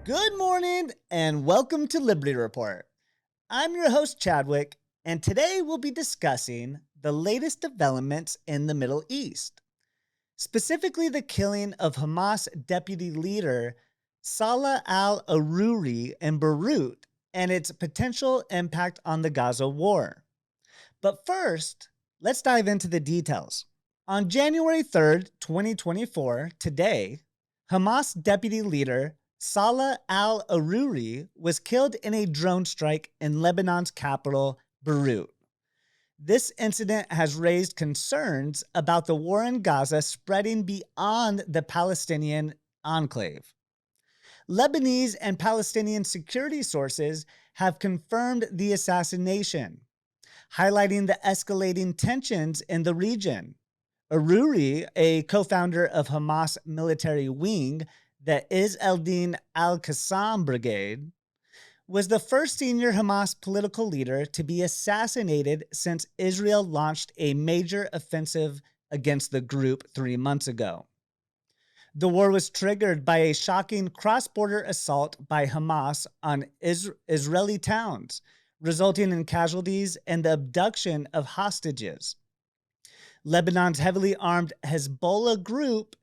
Good morning and welcome to Liberty Report. I'm your host, Chadwick, and today we'll be discussing the latest developments in the Middle East, specifically the killing of Hamas deputy leader Saleh AlArouri in Beirut and its potential impact on the Gaza war. But first, let's dive into the details. On January 3rd, 2024, today, Hamas deputy leader Saleh AlArouri was killed in a drone strike in Lebanon's capital, Beirut. This incident has raised concerns about the war in Gaza spreading beyond the Palestinian enclave. Lebanese and Palestinian security sources have confirmed the assassination, highlighting the escalating tensions in the region. Arouri, a co-founder of Hamas military wing, the Izz el-Din al-Qassam Brigade, was the first senior Hamas political leader to be assassinated since Israel launched a major offensive against the group 3 months ago. The war was triggered by a shocking cross-border assault by Hamas on Israeli towns, resulting in casualties and the abduction of hostages. Lebanon's heavily armed Hezbollah group,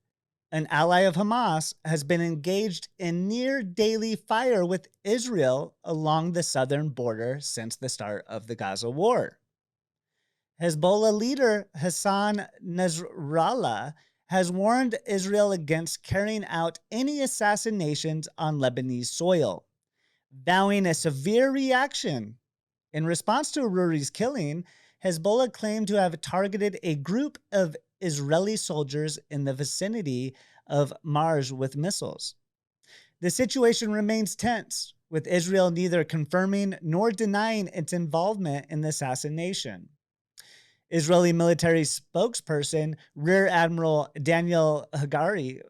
an ally of Hamas, has been engaged in near daily fire with Israel along the southern border since the start of the Gaza war. Hezbollah leader Hassan Nasrallah has warned Israel against carrying out any assassinations on Lebanese soil, vowing a severe reaction. In response to Arouri's killing, Hezbollah claimed to have targeted a group of Israeli soldiers in the vicinity of Marj with missiles. The situation remains tense, with Israel neither confirming nor denying its involvement in the assassination. Israeli military spokesperson Rear Admiral Daniel Hagari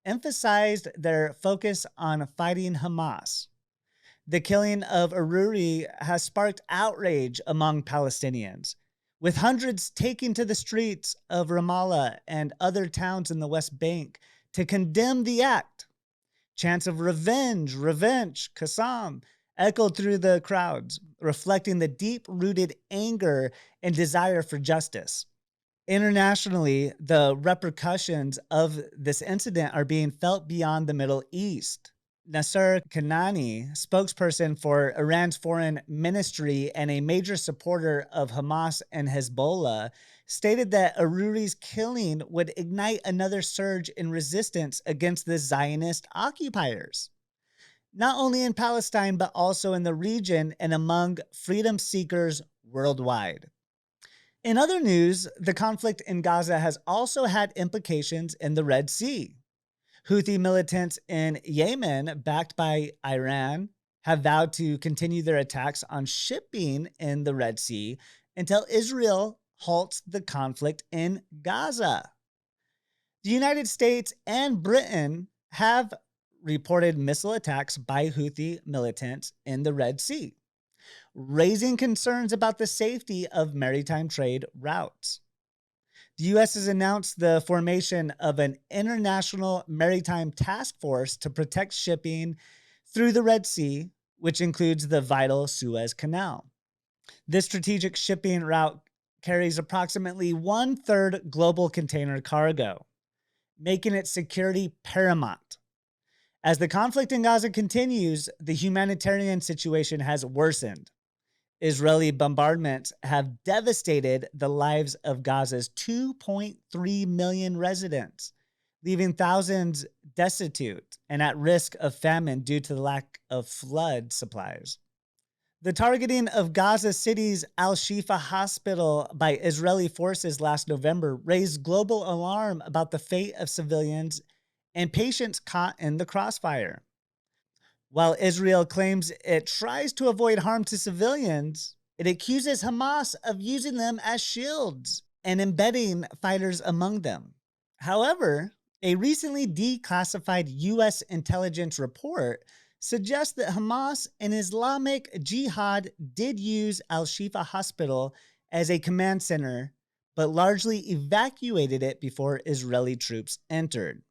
emphasized their focus on fighting Hamas. The killing of Arouri has sparked outrage among Palestinians, with hundreds taking to the streets of Ramallah and other towns in the West Bank to condemn the act. Chants of revenge, Qassam, echoed through the crowds, reflecting the deep-rooted anger and desire for justice. Internationally, the repercussions of this incident are being felt beyond the Middle East. Nasser Kanani, spokesperson for Iran's foreign ministry and a major supporter of Hamas and Hezbollah, stated that Arouri's killing would ignite another surge in resistance against the Zionist occupiers, not only in Palestine, but also in the region and among freedom seekers worldwide. In other news, the conflict in Gaza has also had implications in the Red Sea. Houthi militants in Yemen, backed by Iran, have vowed to continue their attacks on shipping in the Red Sea until Israel halts the conflict in Gaza. The United States and Britain have reported missile attacks by Houthi militants in the Red Sea, raising concerns about the safety of maritime trade routes. The U.S. has announced the formation of an international maritime task force to protect shipping through the Red Sea, which includes the vital Suez Canal. This strategic shipping route carries approximately 1/3 global container cargo, making its security paramount. As the conflict in Gaza continues, the humanitarian situation has worsened. Israeli bombardments have devastated the lives of Gaza's 2.3 million residents, leaving thousands destitute and at risk of famine due to the lack of flood supplies. The targeting of Gaza City's Al-Shifa hospital by Israeli forces last November raised global alarm about the fate of civilians and patients caught in the crossfire. While Israel claims it tries to avoid harm to civilians, it accuses Hamas of using them as shields and embedding fighters among them. However, a recently declassified U.S. intelligence report suggests that Hamas and Islamic Jihad did use Al-Shifa Hospital as a command center, but largely evacuated it before Israeli troops entered.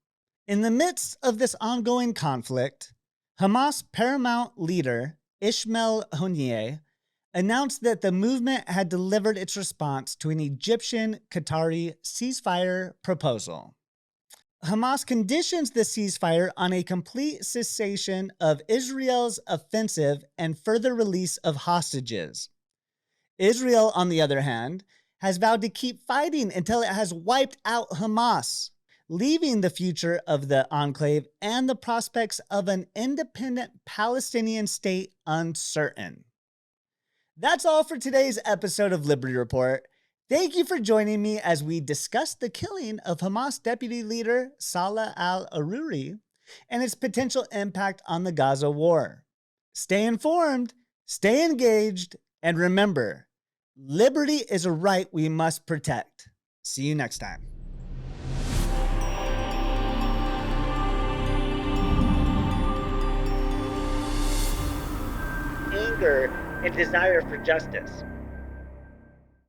In the midst of this ongoing conflict, Hamas paramount leader Ismail Haniyeh announced that the movement had delivered its response to an Egyptian-Qatari ceasefire proposal. Hamas conditions the ceasefire on a complete cessation of Israel's offensive and further release of hostages. Israel, on the other hand, has vowed to keep fighting until it has wiped out Hamas, leaving the future of the enclave and the prospects of an independent Palestinian state uncertain. That's all for today's episode of Liberty Report. Thank you for joining me as we discuss the killing of Hamas deputy leader Saleh AlArouri and its potential impact on the Gaza war. Stay informed, stay engaged, and remember, liberty is a right we must protect. See you next time. Anger and desire for justice.